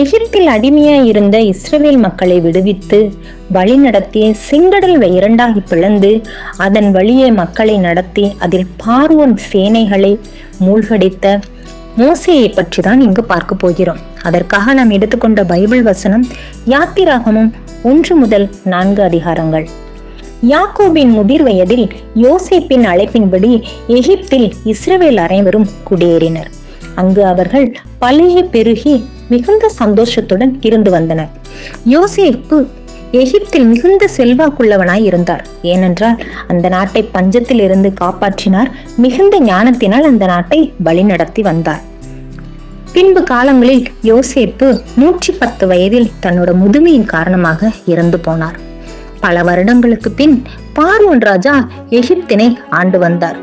எகிப்தில் அடிமையாய் இருந்த இஸ்ரவேல் மக்களை விடுவித்து வழி நடத்திய செங்கடல் இரண்டாகி பிளந்து அதன் வழியே மக்களை நடத்தி அதில் பார்வோன் சேனைகளை மூழ்கடித்த மோசேயை பற்றி தான் இங்கு பார்க்க போகிறோம். அதற்காக நாம் எடுத்துக்கொண்ட பைபிள் வசனம் யாத்திராகமம் 1 முதல் 4 அதிகாரங்கள். யாக்கோபின் முதிர் வயதில் யோசேப்பின் அழைப்பின்படி எகிப்தில் இஸ்ரவேல் அனைவரும் குடியேறினர். அங்கு அவர்கள் பழகி பெருகி மிகுந்த சந்தோஷத்துடன் இருந்து வந்தனர். யோசேப்பு எகிப்தில் மிகுந்த செல்வாக்குள்ளவனாய் இருந்தார். ஏனென்றால் அந்த நாட்டை பஞ்சத்தில் இருந்து காப்பாற்றினார். மிகுந்த ஞானத்தினால் அந்த நாட்டை வழிநடத்தி வந்தார். பின்பு காலங்களில் யோசேப்பு 110 வயதில் தன்னோட முதுமையின் காரணமாக இறந்து போனார். பல வருடங்களுக்கு பின் பார்வோன் ராஜா எகிப்தினை ஆண்டு வந்தார்.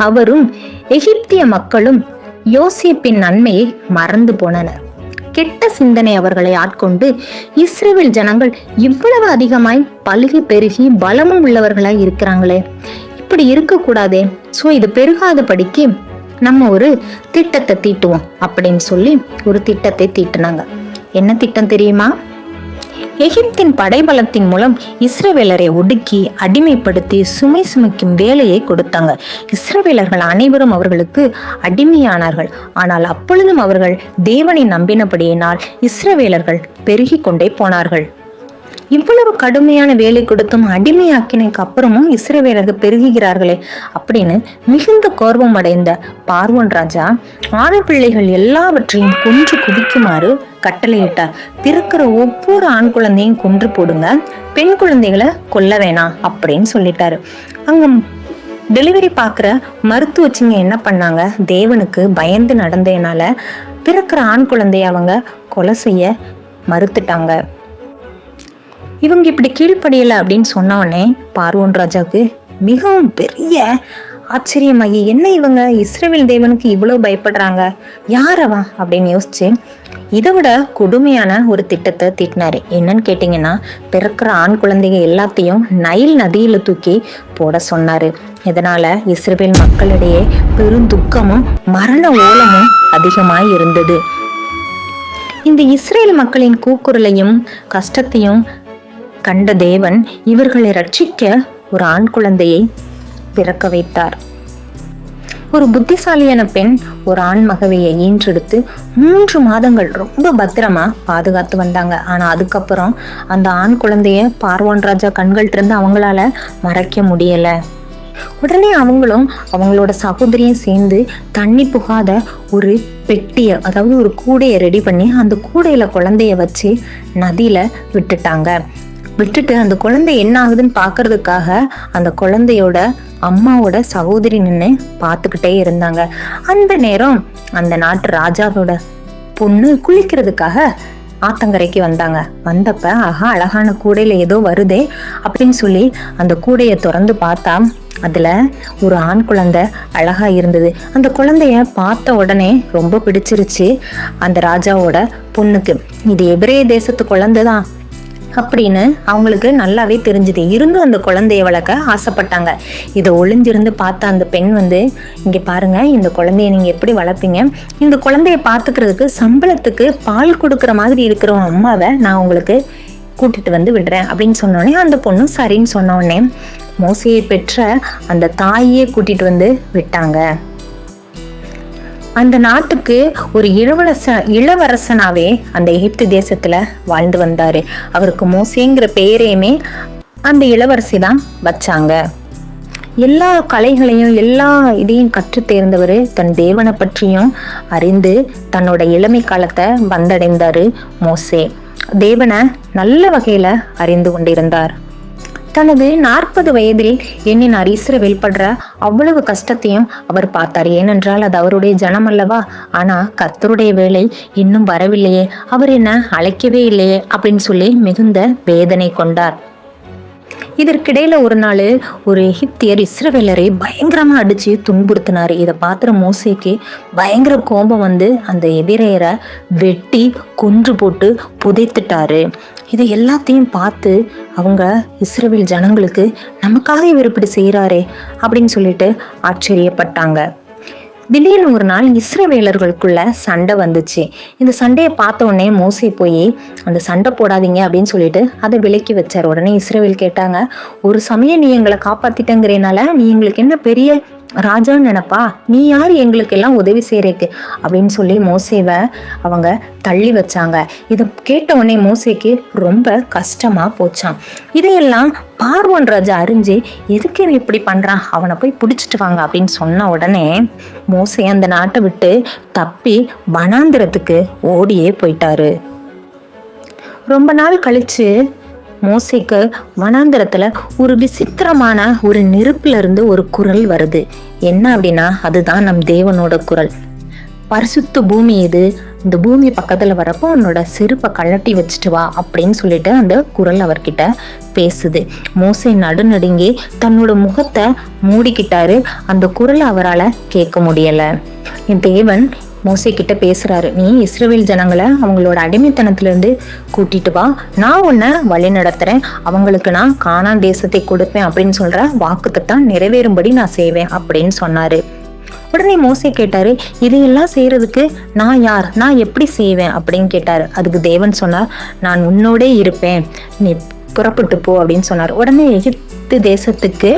அவரும் எகிப்திய மக்களும் யோசேப்பின் நன்மையை மறந்து போனனர். கெட்ட சிந்தனை அவர்களை ஆட்கொண்டு இஸ்ரவேல் ஜனங்கள் இவ்வளவு அதிகமாய் பலுகி பெருகி பலமும் உள்ளவர்களாய் இருக்கிறாங்களே, இப்படி இருக்கக்கூடாதே, சோ இது பெருகாதபடிக்கு நம்ம ஒரு திட்டத்தை தீட்டுவோம் அப்படின்னு சொல்லி ஒரு திட்டத்தை தீட்டினாங்க. என்ன திட்டம் தெரியுமா? எகிப்தின் படைபலத்தின் மூலம் இஸ்ரவேலரை ஒடுக்கி அடிமைப்படுத்தி சுமை சுமைக்கும் வேலையை கொடுத்தாங்க. இஸ்ரவேலர்கள் அனைவரும் அவர்களுக்கு அடிமையானார்கள். ஆனால் அப்பொழுதும் அவர்கள் தேவனை நம்பினபடியினால் இஸ்ரவேலர்கள் பெருகி கொண்டே போனார்கள். இவ்வளவு கடுமையான வேலை கொடுத்தும் அடிமையாக்கினதுக்கு அப்புறமும் இஸ்ரவேலர்கள் பெருகுகிறார்களே அப்படின்னு மிகுந்த கோபம் அடைந்த பார்வோன் ராஜா ஆண் பிள்ளைகள் எல்லாவற்றையும் கொன்று குவிக்குமாறு கட்டளையிட்டார். பிறக்கிற ஒவ்வொரு ஆண் குழந்தையும் கொன்று போடுங்க, பெண் குழந்தைகளை கொல்ல வேணாம் அப்படின்னு சொல்லிட்டாரு. அங்க டெலிவரி பார்க்குற மருத்துவச்சிங்க என்ன பண்ணாங்க? தேவனுக்கு பயந்து நடந்ததுனால பிறக்கிற ஆண் குழந்தைய அவங்க கொலை செய்ய மறுத்துட்டாங்க. இவங்க இப்படி கீழ்ப்படியலை அப்படின்னு சொன்ன உடனே பார்வோன் ராஜாவுக்கு மிகவும் பெரிய ஆச்சரியமாகி, என்ன இவங்க இஸ்ரவேல் தேவனுக்கு இவ்வளவு பயப்படுறாங்க, யாரவா அப்படின்னு யோசிச்சு இதை விட கொடுமையான ஒரு திட்டத்தை தீட்டினாரு. என்னன்னு கேட்டீங்கன்னா, பிறக்கிற ஆண் குழந்தைங்க எல்லாத்தையும் நைல் நதியில தூக்கி போட சொன்னாரு. இதனால இஸ்ரவேல் மக்களிடையே பெரும் துக்கமும் மரண ஓலமும் அதிகமாய் இருந்தது. இந்த இஸ்ரேல் மக்களின் கூக்குரலையும் கஷ்டத்தையும் கண்ட தேவன் இவர்களை ரட்சிக்க ஒரு ஆண் குழந்தையை பிறக்க வைத்தார். ஒரு புத்திசாலியான பெண் ஒரு ஆண் மகவையை ஈன்றெடுத்து 3 மாதங்கள் ரொம்ப பத்திரமா பாதுகாத்து வந்தாங்க. ஆனா அதுக்கப்புறம் அந்த ஆண் குழந்தைய பார்வோன் ராஜா கண்கள்ட்ட இருந்து அவங்களால மறைக்க முடியல. உடனே அவங்களும் அவங்களோட சகோதரியும் சேர்ந்து தண்ணி புகாத ஒரு பெட்டிய, அதாவது ஒரு கூடையை ரெடி பண்ணி அந்த கூடையில குழந்தைய வச்சு நதியில விட்டுட்டு அந்த குழந்தை என்ன ஆகுதுன்னு பாக்குறதுக்காக அந்த குழந்தையோட அம்மாவோட சகோதரி நின்று பார்த்துக்கிட்டே இருந்தாங்க. அந்த நேரம் அந்த நாட்டு ராஜாவோட பொண்ணு குளிக்கிறதுக்காக ஆத்தங்கரைக்கு வந்தாங்க. வந்தப்ப அழகான கூடையில ஏதோ வருதே அப்படின்னு சொல்லி அந்த கூடையை திறந்து பார்த்தா அதுல ஒரு ஆண் குழந்தை அழகா இருந்தது. அந்த குழந்தைய பார்த்த உடனே ரொம்ப பிடிச்சிருச்சு அந்த ராஜாவோட பொண்ணுக்கு. இது எபிரேய தேசத்து குழந்தைதான் அப்படின்னு அவங்களுக்கு நல்லாவே தெரிஞ்சுது. இருந்தும் அந்த குழந்தைய வளர்க்க ஆசைப்பட்டாங்க. இதை ஒளிஞ்சிருந்து பார்த்த அந்த பெண் இங்க பாருங்க, இந்த குழந்தைய நீங்க எப்படி வளர்ப்பீங்க, இந்த குழந்தைய பார்த்துக்கிறதுக்கு சம்பளத்துக்கு பால் கொடுக்குற மாதிரி இருக்கிற அம்மாவை நான் உங்களுக்கு கூட்டிட்டு விடுறேன் அப்படின்னு சொன்னோடனே அந்த பொண்ணு சரின்னு சொன்ன உடனே மோசேயை பெற்ற அந்த தாயே கூட்டிட்டு விட்டாங்க. அந்த நாட்டுக்கு ஒரு இளவரசனாவே அந்த எகிப்து தேசத்துல வாழ்ந்து வந்தாரு. அவருக்கு மோசேங்கிற பெயரையுமே அந்த இளவரசி தான் வச்சாங்க. எல்லா கலைகளையும் எல்லா இதையும் கற்று தேர்ந்தவர், தன் தேவனை பற்றியும் அறிந்து தன்னோட இளமை காலத்தை வந்தடைந்தாரு மோசே. தேவனை நல்ல வகையில அறிந்து கொண்டிருந்தார். தனது 40 வயதில் எண்ணினார். இஸ்ரவேல் படுற அவ்வளவு கஷ்டத்தையும் அவர் பார்த்தார். ஏனென்றால் அது அவருடைய ஜனம் அல்லவா. ஆனா கர்த்தருடைய வேலை இன்னும் வரவில்லையே, அவர் என்ன அழைக்கவே இல்லையே அப்படின்னு சொல்லி மிகுந்த வேதனை கொண்டார். இதற்கிடையில ஒரு நாள் ஒரு எகிப்தியர் இஸ்ரவேலரை பயங்கரமா அடிச்சு துன்புறுத்தினாரு. இதை பார்த்துற மோசேக்கு பயங்கர கோபம் அந்த எபிரேயரை வெட்டி கொன்று போட்டு புதைத்துட்டாரு. இதை எல்லாத்தையும் பார்த்து அவங்க இஸ்ரவேல் ஜனங்களுக்கு நமக்காக இவர் இப்படி செய்யறாரே அப்படின்னு சொல்லிட்டு ஆச்சரியப்பட்டாங்க. திடீர்னு ஒரு நாள் இஸ்ரவேலர்களுக்குள்ள சண்டை வந்துச்சு. இந்த சண்டையை பார்த்த உடனே மோசே போய் அந்த சண்டை போடாதீங்க அப்படின்னு சொல்லிட்டு அதை விலக்கி வச்சார். உடனே இஸ்ரவேல் கேட்டாங்க, ஒரு சமயம் நீ எங்களை காப்பாத்திட்டங்கிறனால நீ எங்களுக்கு என்ன பெரிய ராஜான்னு நினைப்பா? நீ யார் எங்களுக்கு எல்லாம் உதவி செய்யறதுக்கு அப்படின்னு சொல்லி மோசேவை அவங்க தள்ளி வச்சாங்க. இதை கேட்ட உடனே மோசேக்கு ரொம்ப கஷ்டமா போச்சான். இதையெல்லாம் பார்வோன் ராஜா அறிஞ்சு எதுக்கு இவன் இப்படி பண்றான், அவனை போய் பிடிச்சிட்டு வாங்க அப்படின்னு சொன்ன உடனே மோசே அந்த நாட்டை விட்டு தப்பி வனாந்திரத்துக்கு ஓடியே போயிட்டாரு. ரொம்ப நாள் கழிச்சு மோசேக்கு வனாந்திரத்துல ஒரு விசித்திரமான ஒரு நெருப்புல இருந்து ஒரு குரல் வருது. என்ன அப்படின்னா, அதுதான் நம் தேவனோட குரல். பரிசுத்த பூமி இது, இந்த பூமி பக்கத்துல வரப்போ உன்னோட செருப்பை கழட்டி வச்சுட்டு வா அப்படின்னு சொல்லிட்டு அந்த குரல் அவர்கிட்ட பேசுது. மோசே நடுநடுங்கி தன்னோட முகத்தை மூடிக்கிட்டாரு. அந்த குரலை அவரால் கேட்க முடியல. என் தேவன் மோசே கிட்ட பேசுறாரு, நீ இஸ்ரவேல் ஜனங்களை அவங்களோட அடிமைத்தனத்திலிருந்து கூட்டிட்டு வா, நான் உன்னை வழி நடத்துறேன், அவங்களுக்கு நான் கானான் தேசத்தை கொடுப்பேன் அப்படின்னு சொல்ற வாக்குத்தத்தம் நிறைவேறும்படி நான் செய்வேன் அப்படின்னு சொன்னாரு. உடனே மோசே கேட்டாரு, இதையெல்லாம் செய்யறதுக்கு நான் யார், நான் எப்படி செய்வேன் அப்படின்னு கேட்டாரு. அதுக்கு தேவன் சொன்னார், நான் உன்னோடே இருப்பேன், நீ புறப்பட்டு போ அப்படின்னு சொன்னார். உடனே எகிப்து தேசத்துக்கு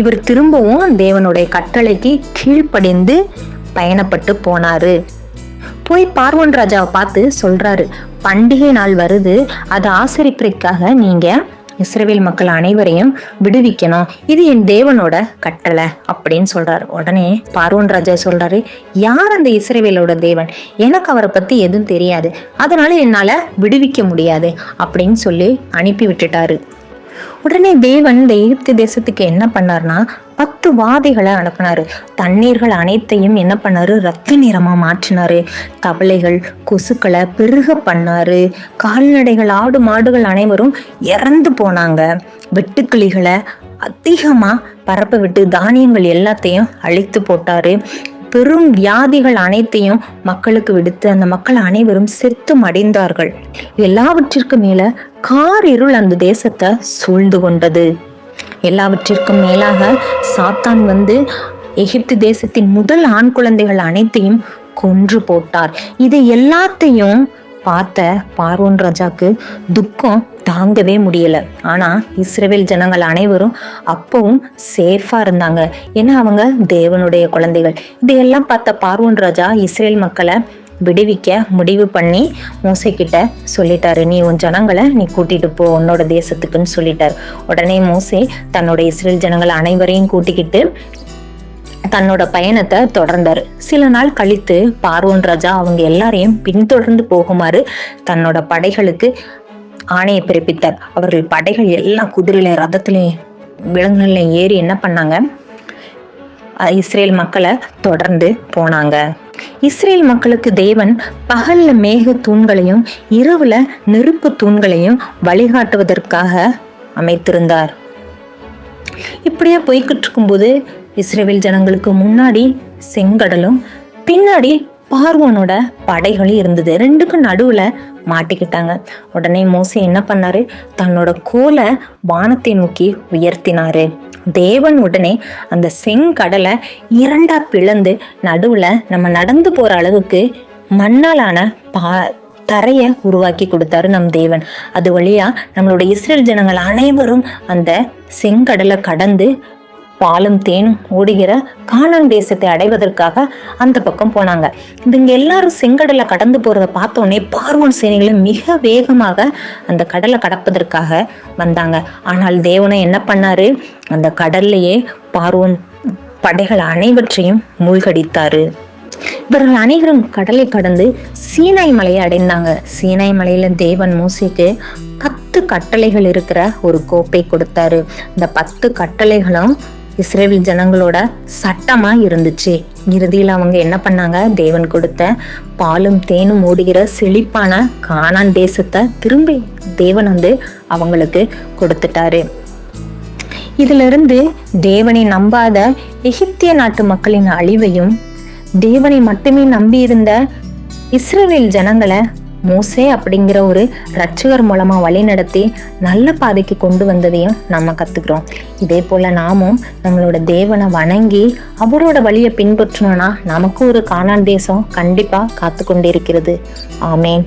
இவர் திரும்பவும் தேவனுடைய கட்டளைக்கு கீழ்ப்படிந்து பயணப்பட்டு போனாரு. போய் பார்வோன் ராஜாவை பார்த்து சொல்றாரு, பண்டிகை நாள் வருது, அதை ஆசரிப்பதற்காக நீங்க இஸ்ரவேல் மக்கள் அனைவரையும் விடுவிக்கணும், இது என் தேவனோட கட்டளை அப்படின்னு சொல்றாரு. உடனே பார்வோன் ராஜா சொல்றாரு, யார் அந்த இஸ்ரவேலோட தேவன், எனக்கு அவரை பத்தி எதுவும் தெரியாது, அதனால என்னால விடுவிக்க முடியாது அப்படின்னு சொல்லி அனுப்பி விட்டுட்டாரு. உடனே தேவன் இந்த எகிப்து தேசத்துக்கு என்ன பண்ணார்னா 10 வாதைகளை அனுப்பினாரு. தண்ணீர்கள் அனைத்தையும் என்ன பண்ணாரு, ரத்த நிறமா மாற்றினாரு. தவளைகள் கொசுக்களை பெருக பண்ணாரு. கால்நடைகள் ஆடு மாடுகள் அனைவரும் இறந்து போனாங்க. வெட்டுக்கிளிகளை அதிகமா பரப்ப விட்டு தானியங்கள் எல்லாத்தையும் அழித்து போட்டாரு. பெரும் வியாதிகள் அனைத்தையும் மக்களுக்கு விடுத்து அந்த மக்கள் அனைவரும் செத்து மடிந்தார்கள். எல்லாவற்றிற்கும் மேல காரிருள் அந்த தேசத்தை சூழ்ந்து கொண்டது. எல்லாவற்றிற்கும் மேலாக சாத்தான் வந்து எகிப்து தேசத்தின் முதல் ஆண் குழந்தைகள் அனைத்தையும் கொன்று போட்டார். இது எல்லாத்தையும் பார்த்த பார்வோன் ராஜாக்கு துக்கம் தாங்கவே முடியல. ஆனா இஸ்ரவேல் ஜனங்கள் அனைவரும் அப்பவும் சேஃபா இருந்தாங்க, ஏன்னா அவங்க தேவனுடைய குழந்தைகள். இதையெல்லாம் பார்த்த பார்வோன் ராஜா இஸ்ரேல் மக்களை விடுவிக்க முடிவு பண்ணி மோசே கிட்ட சொல்லிட்டாரு, நீ உன் ஜனங்களை நீ கூட்டிட்டு போ உன்னோட தேசத்துக்குன்னு சொல்லிட்டாரு. உடனே மோசே தன்னோட இஸ்ரேல் ஜனங்கள் அனைவரையும் கூட்டிக்கிட்டு தன்னோட பயணத்தை தொடர்ந்தாரு. சில நாள் கழித்து பார்வோன் ராஜா அவங்க எல்லாரையும் பின்தொடர்ந்து போகுமாறு தன்னோட படைகளுக்கு ஆணையை பிறப்பித்தார். அவர்கள் படைகள் எல்லாம் குதிரையில ரதத்திலையும் விலங்குகளையும் ஏறி என்ன பண்ணாங்க, இஸ்ரேல் மக்களை தொடர்ந்து போனாங்க. இஸ்ரேல் மக்களுக்கு தேவன் பகல்ல மேக தூண்களையும் இரவுல நெருப்பு தூண்களையும் வழிகாட்டுவதற்காக அமைத்திருந்தார். இப்படியே போய்கிட்டு இருக்கும்போது இஸ்ரவேல் ஜனங்களுக்கு முன்னாடி செங்கடலும் பின்னாடி பார்வோனோட படைகளும் இருந்தது. ரெண்டுக்கும் நடுவுல மாட்டிக்கிட்டாங்க. உடனே மோசே என்ன பண்ணாரு, தன்னோட கோலை வானத்தை நோக்கி உயர்த்தினாரு. தேவன் உடனே அந்த செங்கடலை 2ஆ பிளந்து நடுவுல நம்ம நடந்து போற அளவுக்கு மண்ணாலான தரைய உருவாக்கி கொடுத்தாரு நம் தேவன். அது வழியா நம்மளோட இஸ்ரேல் ஜனங்கள் அனைவரும் அந்த செங்கடலை கடந்து பாலும் தேனும் ஓடுகிற கானான் தேசத்தை அடைவதற்காக அந்த பக்கம் போனாங்க. இவங்க எல்லாரும் செங்கடலை கடந்து போறதை பார்த்தோன்னே பார்வோன் சேனைகளும் மிக வேகமாக அந்த கடலை கடப்பதற்காக வந்தாங்க. ஆனால் தேவனை என்ன பண்ணாரு, அந்த கடல்லையே பார்வோன் படைகள் அனைவற்றையும் மூழ்கடித்தாரு. இவர்கள் அனைவரும் கடலை கடந்து சீனாய் மலையை அடைந்தாங்க. சீனாய் மலையில தேவன் மோசேக்கு 10 கட்டளைகள் இருக்கிற ஒரு கோப்பை கொடுத்தாரு. இந்த 10 கட்டளைகளும் இஸ்ரேல் ஜனங்களோட சட்டமா இருந்துச்சு. இறுதியில் அவங்க என்ன பண்ணாங்க, தேவன் கொடுத்த பாலும் தேனும் ஓடுகிற செழிப்பான கானான் தேசத்தை திரும்பி தேவன் வந்து அவங்களுக்கு கொடுத்துட்டாரு. இதுல இருந்து தேவனை நம்பாத எகிப்திய நாட்டு மக்களின் அழிவையும் தேவனை மட்டுமே நம்பி இருந்த இஸ்ரவேல் ஜனங்களை மோசே அப்படிங்கிற ஒரு இரட்சகர் மூலமா வழி நடத்தி நல்ல பாதைக்கு கொண்டு வந்ததையும் நம்ம கத்துக்கிறோம். இதே போல நாமும் நம்மளோட தேவனை வணங்கி அவரோட வழியை பின்பற்றணும்னா நமக்கு ஒரு கானான் தேசம் கண்டிப்பா காத்து கொண்டிருக்கிறது. ஆமேன்.